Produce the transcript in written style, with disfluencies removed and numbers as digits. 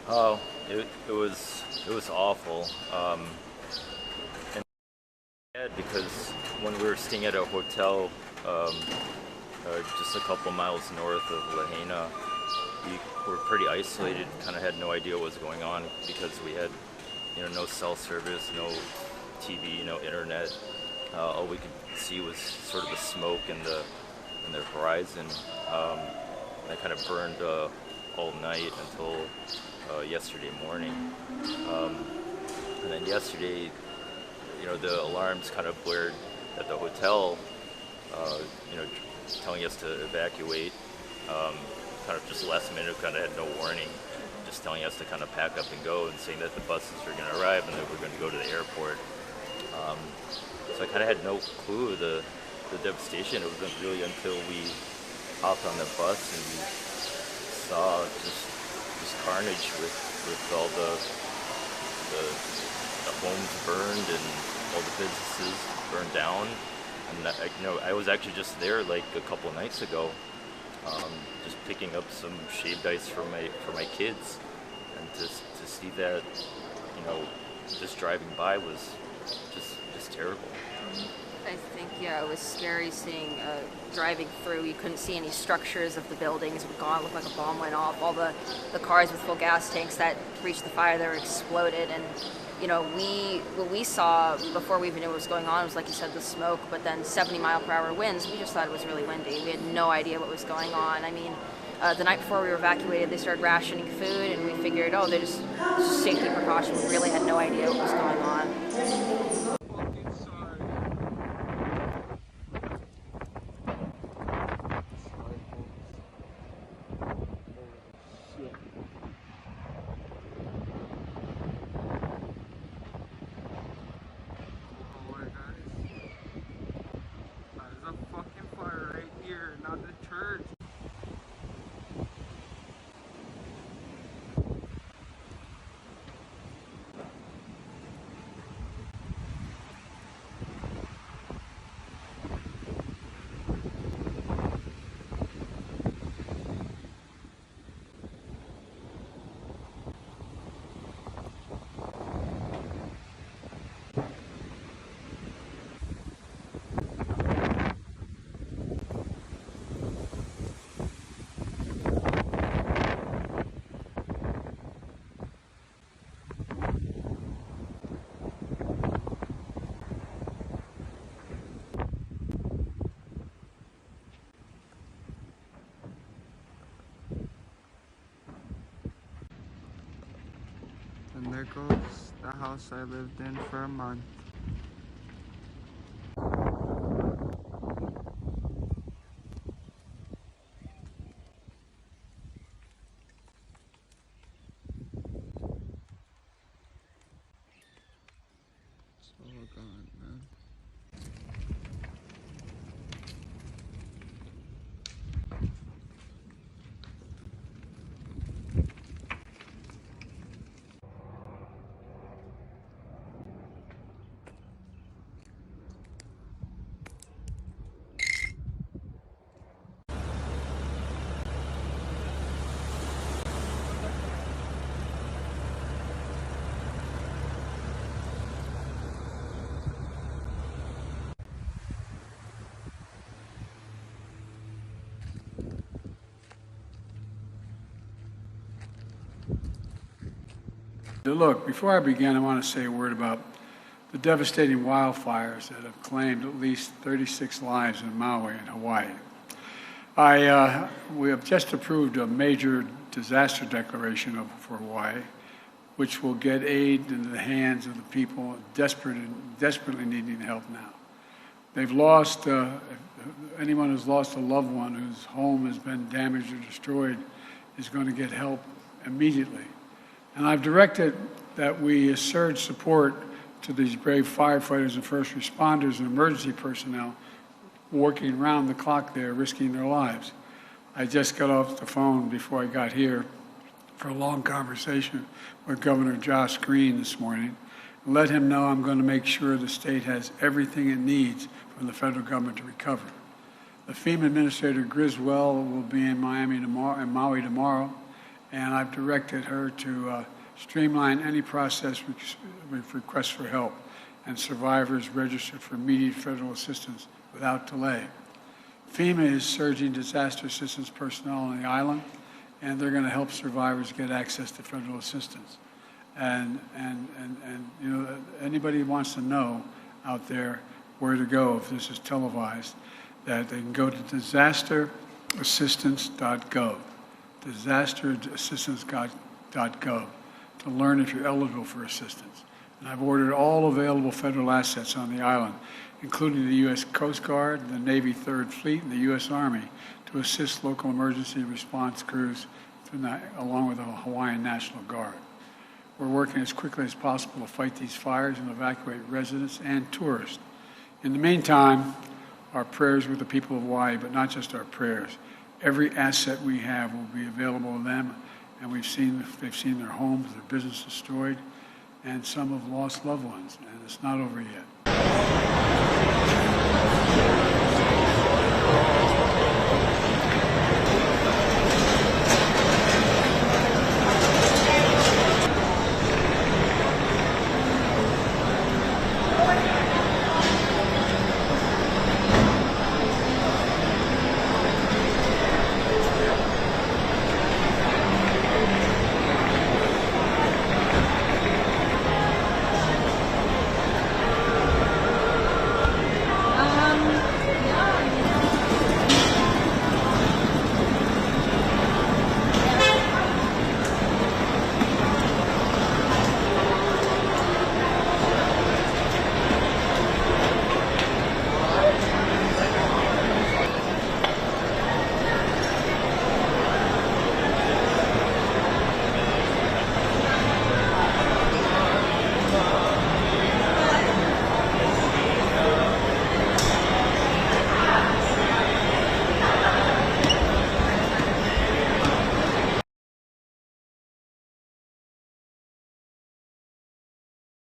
Oh, it was awful. And bad because when we were staying at a hotel just a couple miles north of Lahaina, we were pretty isolated. Kind of had no idea what was going on because we had, no cell service, no TV, no internet. All we could see was sort of the smoke in the horizon. That kind of burned all night until yesterday morning. Um, and then yesterday, the alarms kind of blared at the hotel, uh, you know, telling us to evacuate. Um, Kind of just last minute, kind of had no warning, just telling us to kind of pack up and go, and saying that the buses were going to arrive and that we're going to go to the airport. Um, so I kind of had no clue the devastation. It wasn't really until we hopped on the bus and we saw just carnage with all the homes burned and all the businesses burned down. And I was actually just there like a couple of nights ago, just picking up some shaved ice for my kids, and to see that, just driving by was just terrible. I think, yeah, it was scary seeing, driving through, you couldn't see any structures of the buildings were gone, it looked like a bomb went off. All the cars with full gas tanks that reached the fire, they were exploded. And, what we saw before we even knew what was going on was, like you said, the smoke, but then 70-mile-per-hour winds. We just thought it was really windy. We had no idea what was going on. I mean, the night before we were evacuated, they started rationing food, and we figured, oh, they're just safety precautions. We really had no idea what was going on. And there goes the house I lived in for a month. It's all gone, man. Look, before I begin, I want to say a word about the devastating wildfires that have claimed at least 36 lives in Maui and Hawaii. We have just approved a major disaster declaration for Hawaii, which will get aid into the hands of the people desperately needing help now. They've lost, anyone who's lost a loved one whose home has been damaged or destroyed is going to get help immediately. And I've directed that we surge support to these brave firefighters and first responders and emergency personnel working around the clock there, risking their lives. I just got off the phone before I got here for a long conversation with Governor Josh Green this morning. Let him know I'm going to make sure the state has everything it needs from the federal government to recover. The FEMA Administrator Griswold will be in Maui tomorrow, and I've directed her to streamline any process with requests for help, and survivors register for immediate federal assistance without delay. FEMA is surging disaster assistance personnel on the island, and they're going to help survivors get access to federal assistance. And you know, anybody who wants to know out there where to go if this is televised, that they can go to disasterassistance.gov, disasterassistance.gov, to learn if you're eligible for assistance. And I've ordered all available federal assets on the island, including the U.S. Coast Guard, the Navy 3rd Fleet, and the U.S. Army, to assist local emergency response crews along with the Hawaiian National Guard. We're working as quickly as possible to fight these fires and evacuate residents and tourists. In the meantime, our prayers with the people of Hawaii, but not just our prayers. Every asset we have will be available to them, and they've seen their homes, their business destroyed, and some have lost loved ones, and it's not over yet.